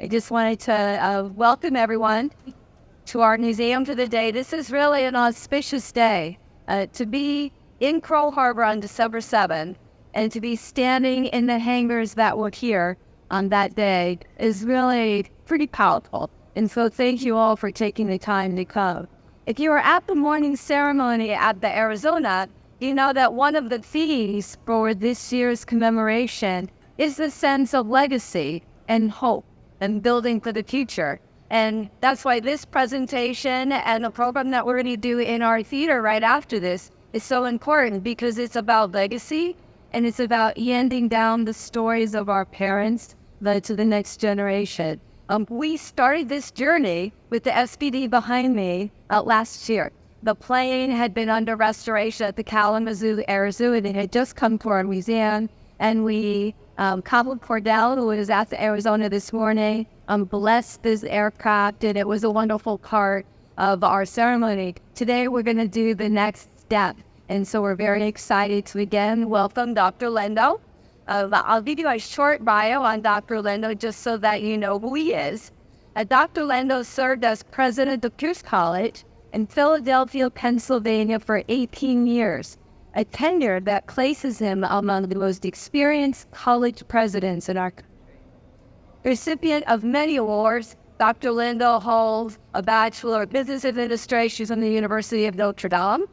just wanted to welcome everyone to our museum for the day. This is really an auspicious day to be in Pearl Harbor on December 7th and to be standing in the hangars that were here on that day is really pretty powerful. And so thank you all for taking the time to come. If you were at the morning ceremony at the Arizona, you know that one of the themes for this year's commemoration is the sense of legacy and hope and building for the future. And that's why this presentation and the program that we're going to do in our theater right after this is so important, because it's about legacy and it's about handing down the stories of our parents to the next generation. We started this journey with the SBD behind me last year. The plane had been under restoration at the Kalamazoo Air Zoo, and it had just come to our museum. And we, Colin Cordell, who was at the Arizona this morning, blessed this aircraft, and it was a wonderful part of our ceremony. Today, we're going to do the next step. And so we're very excited to again welcome Dr. Lendo. I'll give you a short bio on Dr. Lendo just so that you know who he is. Dr. Lendo served as president of Pierce College in Philadelphia, Pennsylvania for 18 years, a tenure that places him among the most experienced college presidents in our country. Recipient of many awards, Dr. Lendo holds a Bachelor of Business Administration from the University of Notre Dame,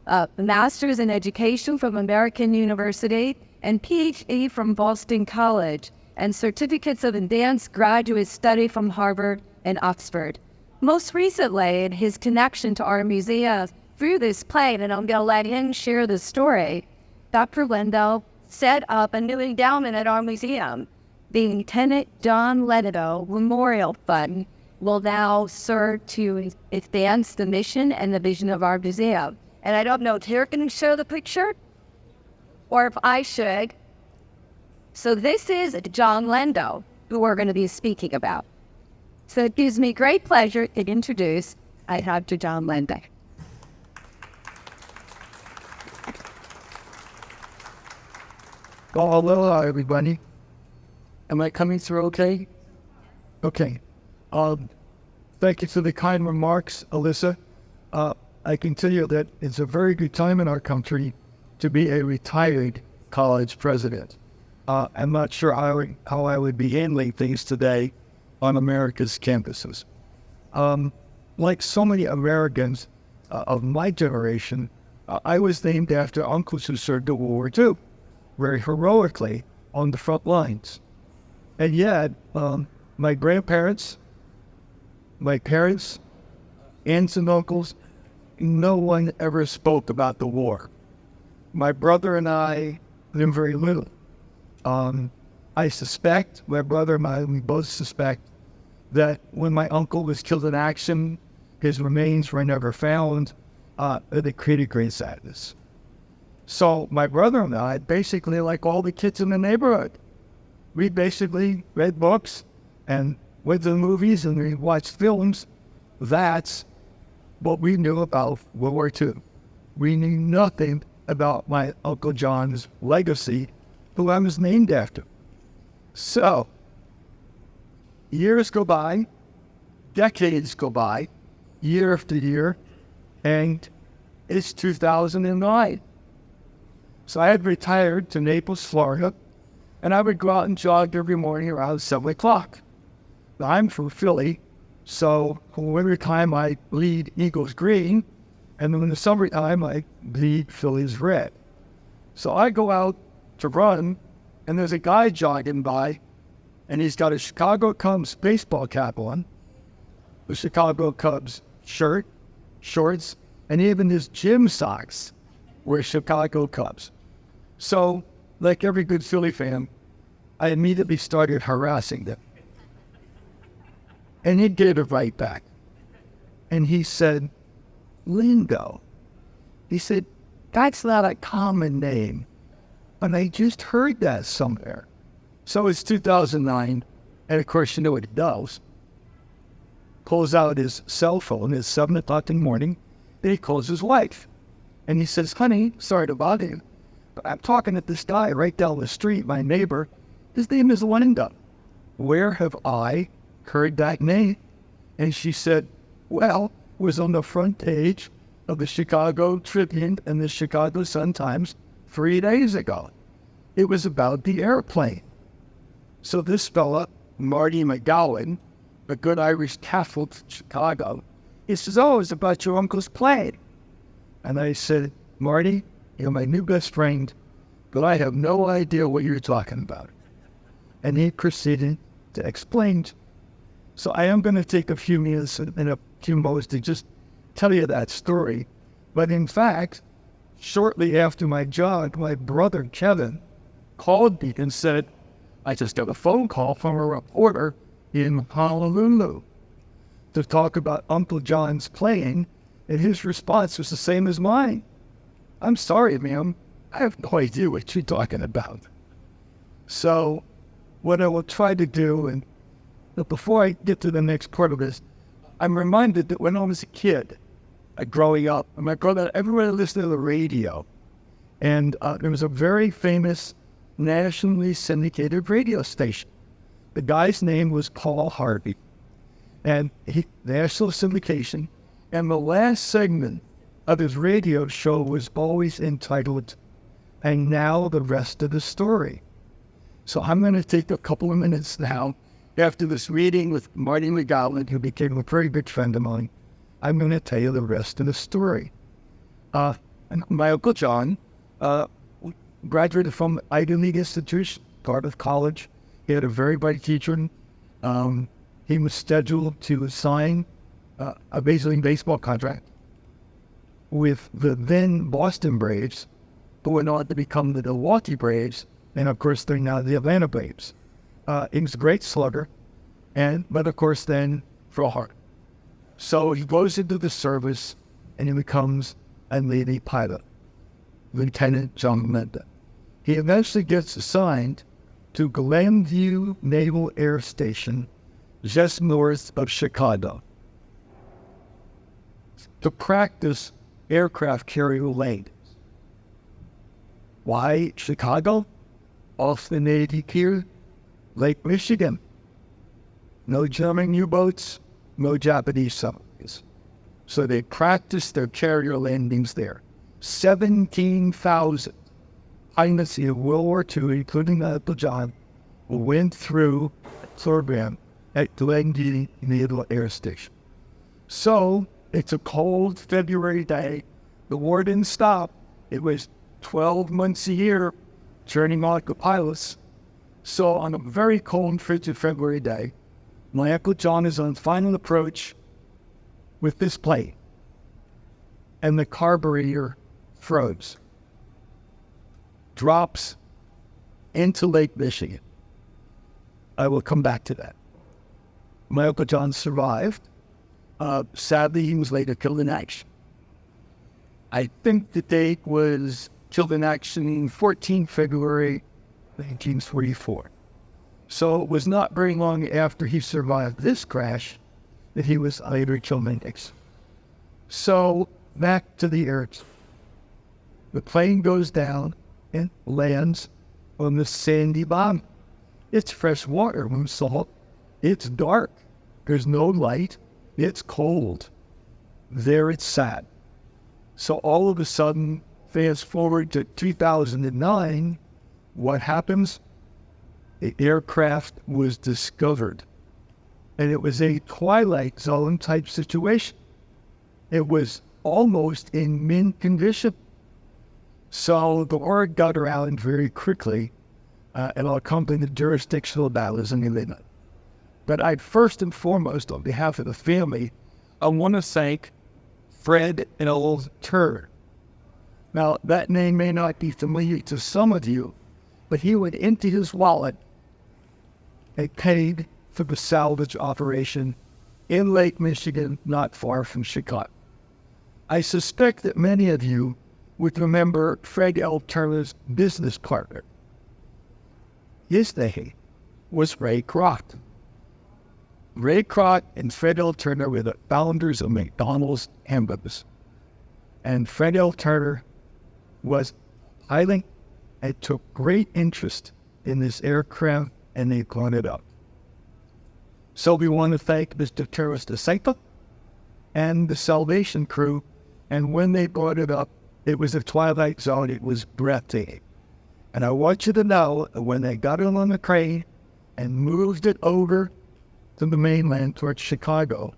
a Master's in Education from American University, and PhD from Boston College, and certificates of advanced graduate study from Harvard and Oxford. Most recently, in his connection to our museum through this plane, and I'm going to let him share the story, Dr. Lendo set up a new endowment at our museum. The Lieutenant John Lendo Memorial Fund will now serve to advance the mission and the vision of our museum. And I don't know if you're going to show the picture or if I should. So this is John Lendo, who we're going to be speaking about. So it gives me great pleasure to introduce Dr. John Lendo. Well, hello, everybody. Am I coming through okay? Okay. Thank you for the kind remarks, Alyssa. I can tell you that it's a very good time in our country to be a retired college president. I'm not sure how I would be handling things today on America's campuses. Like so many Americans of my generation, I was named after uncles who served in World War II, very heroically on the front lines. And yet, my grandparents, my parents, aunts and uncles, no one ever spoke about the war. My brother and I knew very little. I suspect, my brother and I, we both suspect that when my uncle was killed in action, his remains were never found. It created great sadness. So my brother and I, basically like all the kids in the neighborhood, we basically read books and went to the movies and we watched films. That's what we knew about World War II. We knew nothing about my Uncle John's legacy, who I was named after. So, years go by, decades go by, year after year, and it's 2009. So I had retired to Naples, Florida, and I would go out and jog every morning around 7 o'clock. Now, I'm from Philly, so for winter time I bleed Eagles green, and then in the summertime I bleed Phillies red. So I go out to run, and there's a guy jogging by, and he's got a Chicago Cubs baseball cap on, a Chicago Cubs shirt, shorts, and even his gym socks were Chicago Cubs. So, like every good Philly fan, I immediately started harassing them. And he gave it right back. And he said, Lendo. He said, that's not a common name. And I just heard that somewhere. So it's 2009, and of course you know what he does. Pulls out his cell phone at 7 o'clock in the morning, and he calls his wife. And he says, honey, sorry to bother you, but I'm talking to this guy right down the street, my neighbor. His name is Lendo. Where have I heard that name. And she said, well, it was on the front page of the Chicago Tribune and the Chicago Sun-Times 3 days ago. It was about the airplane. So this fella, Marty McGowan, a good Irish Catholic from Chicago, he says, oh, it's about your uncle's plane. And I said, Marty, you're my new best friend, but I have no idea what you're talking about. And he proceeded to explain. So I am going to take a few minutes and a few moments to just tell you that story. But in fact, shortly after my job, my brother Kevin called me and said, I just got a phone call from a reporter in Honolulu to talk about Uncle John's plane, and his response was the same as mine. I'm sorry, ma'am. I have no idea what you're talking about. So what I will try to do, and before I get to the next part of this, I'm reminded that when I was a kid, growing up, my brother, everybody listened to the radio. And there was a very famous nationally syndicated radio station. The guy's name was Paul Harvey. And national syndication. And the last segment of his radio show was always entitled, And Now the Rest of the Story. So I'm going to take a couple of minutes now, after this meeting with Marty McGowan, who became a very good friend of mine. I'm going to tell you the rest of the story. My Uncle John graduated from Ivy League institution, part of college. He had a very bright teacher. He was scheduled to sign a Major League Baseball contract with the then Boston Braves, who went on to become the Milwaukee Braves, and of course they're now the Atlanta Braves. He was a great slugger, but of course then Pearl Harbor. So he goes into the service and he becomes a Navy pilot, Lieutenant John Lendo. He eventually gets assigned to Glenview Naval Air Station, just north of Chicago, to practice aircraft carrier landings. Why Chicago? Off the Navy Pier, Lake Michigan. No German U-boats, no Japanese submarines. So they practiced their carrier landings there. 17,000 pilots in World War II, including Uncle John, went through a program at Glenview Naval Air Station. So it's a cold February day. The war didn't stop. It was 12 months a year turning on the pilots. So on a very cold, frigid February day, my Uncle John is on final approach with this plane, and the carburetor froze, drops into Lake Michigan. I will come back to that. My Uncle John survived. Sadly, he was later killed in action. I think the date was killed in action 14 February 1944. So it was not very long after he survived this crash that he was later killed in action. So back to the air. The plane goes down and lands on the sandy bottom. It's fresh water from salt. It's dark. There's no light. It's cold. There it sat. So all of a sudden, fast forward to 2009, what happens? The aircraft was discovered. And it was a Twilight Zone type situation. It was almost in mint condition. So the word got around very quickly, and I'll come to the jurisdictional battles in a minute. But I'd first and foremost, on behalf of the family, I want to thank Fred L. Turner. Now, that name may not be familiar to some of you, but he went into his wallet and paid for the salvage operation in Lake Michigan, not far from Chicago. I suspect that many of you would remember Fred L. Turner's business partner. His name was Ray Kroc. Ray Kroc and Fred L. Turner were the founders of McDonald's hamburgers. And Fred L. Turner was pilot and took great interest in this aircraft, and they brought it up. So we want to thank Mr. Terrace de Seipa and the Salvation crew. And when they brought it up, it was a twilight zone. It was breathtaking. And I want you to know that when they got it on the crane and moved it over to the mainland towards Chicago,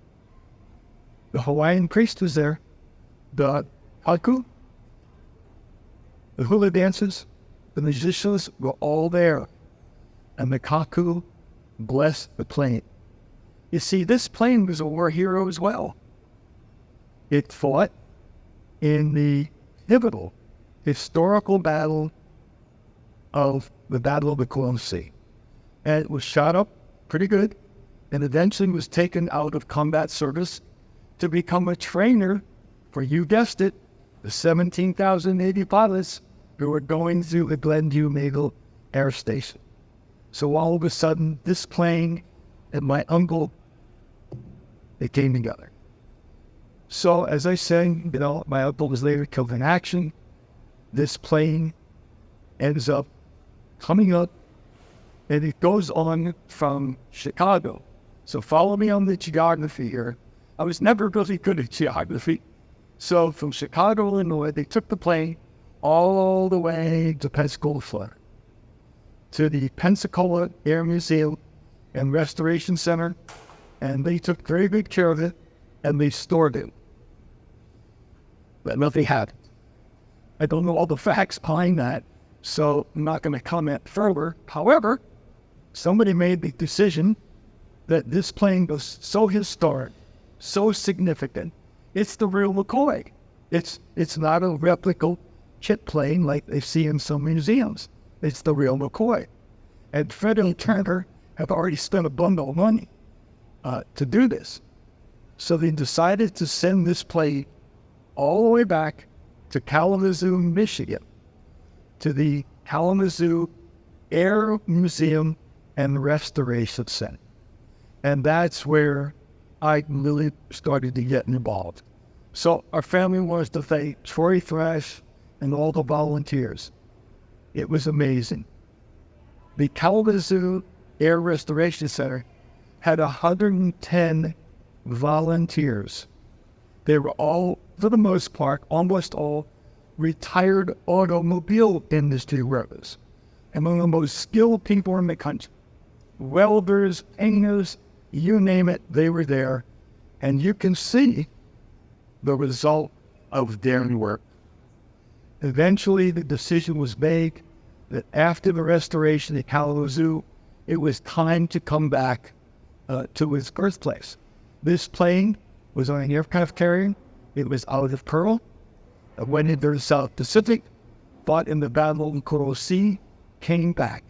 the Hawaiian priest was there, the haku, the hula dancers, the musicians were all there. And the kaku blessed the plane. You see, this plane was a war hero as well. It fought in the pivotal historical battle of the Battle of the Columbus Sea. And it was shot up pretty good and eventually was taken out of combat service to become a trainer for, you guessed it, the 17,000 Navy pilots who were going through the Glenview Naval Air Station. So all of a sudden, this plane and my uncle, they came together. So as I said, my uncle was later killed in action. This plane ends up coming up, and it goes on from Chicago. So follow me on the geography here. I was never really good at geography. So from Chicago, Illinois, they took the plane all the way to Pensacola, Florida, to the Pensacola Air Museum and Restoration Center, and they took very good care of it, and they stored it. But nothing happened. I don't know all the facts behind that, so I'm not going to comment further. However, somebody made the decision that this plane was so historic, so significant. It's the real McCoy. It's not a replica chit plane like they see in some museums. It's the real McCoy. And Fred and Turner have already spent a bundle of money to do this. So they decided to send this plane all the way back to Kalamazoo, Michigan, to the Kalamazoo Air Museum and Restoration Center. And that's where I really started to get involved. So our family wants to thank Troy Thrash and all the volunteers. It was amazing. The Kalamazoo Air Restoration Center had 110 volunteers. They were all, for the most part, almost all retired automobile industry workers, among the most skilled people in the country. Welders, painters, you name it, they were there. And you can see the result of their work. Eventually, the decision was made that after the restoration at Kalamazoo, it was time to come back to its birthplace. This plane was on an aircraft carrier. It was out of Pearl. It went into the South Pacific, fought in the Battle of the Coral Sea, came back.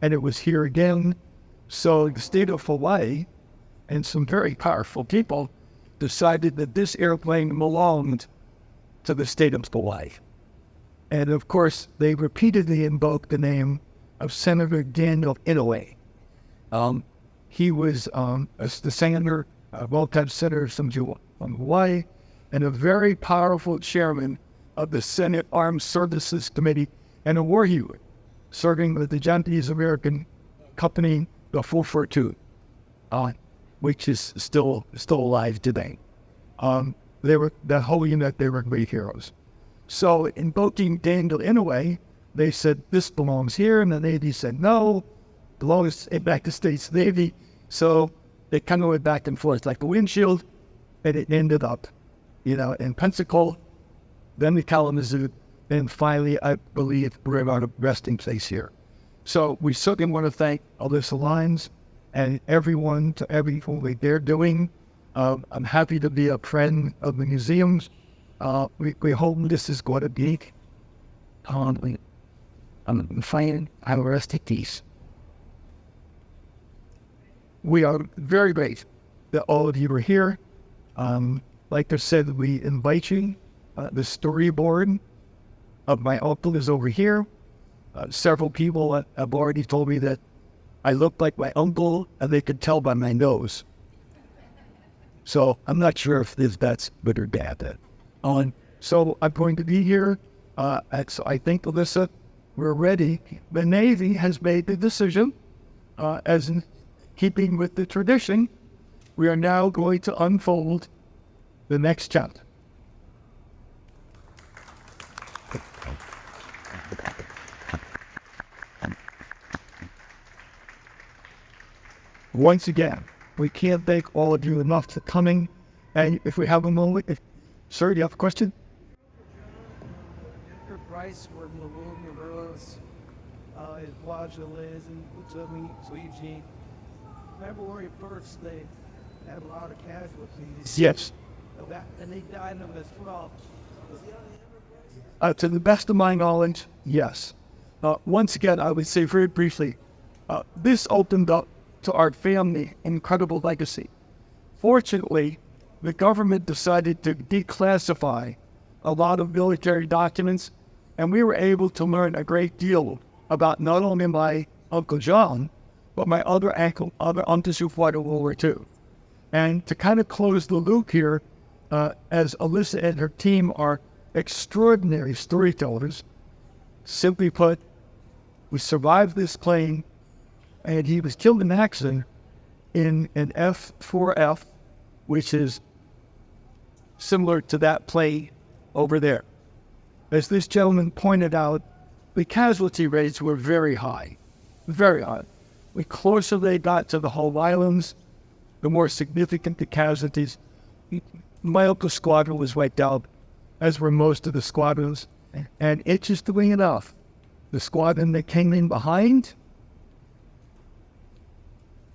And it was here again. So the state of Hawaii and some very powerful people decided that this airplane belonged to the state of Hawaii. And of course, they repeatedly invoked the name of Senator Daniel Inouye. He was the senator, well-time senator from Hawaii, and a very powerful chairman of the Senate Armed Services Committee and a war hero, serving with the Japanese-American company, the 442, which is still alive today. They were the whole unit. They were great heroes. So invoking Daniel Inouye, they said this belongs here, and the Navy said no, belongs back to States Navy. So they kind of went back and forth like the windshield, and it ended up, in Pensacola, then the Kalamazoo, and finally, I believe, we're at our resting place here. So we certainly want to thank Alyssa Lyons and everyone to everything they're doing. I'm happy to be a friend of the museums. We hope this is going to be fine. I'm resting peace. We are very grateful that all of you are here. Like I said, we invite you. The storyboard of my uncle is over here. Several people have already told me that I look like my uncle, and they could tell by my nose. So I'm not sure if that's good or bad. So I'm going to be here. So I think, Alyssa, we're ready. The Navy has made the decision, as keeping with the tradition, we are now going to unfold the next chapter. Once again, we can't thank all of you enough for coming. And if we have a moment, sir, do you have a question? Price were Malone Rose, Elijah Liz, and Utami Suiji. February 1st, they had a lot of casualties. Yes. And they died of as well. To the best of my knowledge, yes. Once again, I would say very briefly, this opened up to our family an incredible legacy. Fortunately, the government decided to declassify a lot of military documents, and we were able to learn a great deal about not only my Uncle John, but my other uncles who fought in World War II. And to kind of close the loop here, as Alyssa and her team are extraordinary storytellers, simply put, we survived this plane, and he was killed in an accident in an F-4F, which is similar to that plane over there. As this gentleman pointed out, the casualty rates were very high, very high. The closer they got to the Hove Islands, the more significant the casualties. My uncle's squadron was wiped out, as were most of the squadrons. And interestingly enough, the squadron that came in behind,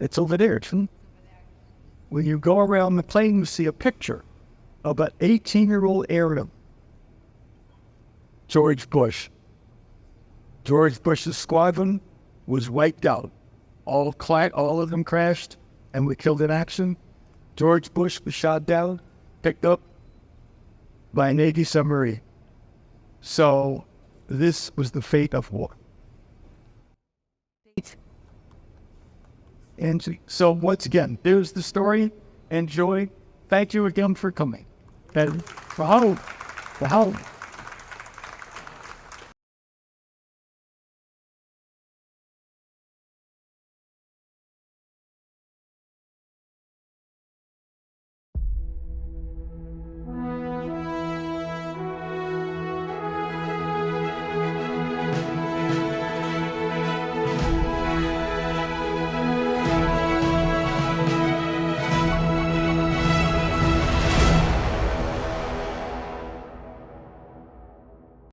it's over there. When you go around the plane, you see a picture of an 18-year-old airman, George Bush. George Bush's squadron was wiped out. All of them crashed and were killed in action. George Bush was shot down, picked up by a Navy submarine. So this was the fate of war. And so once again, there's the story. Enjoy. Thank you again for coming. And for how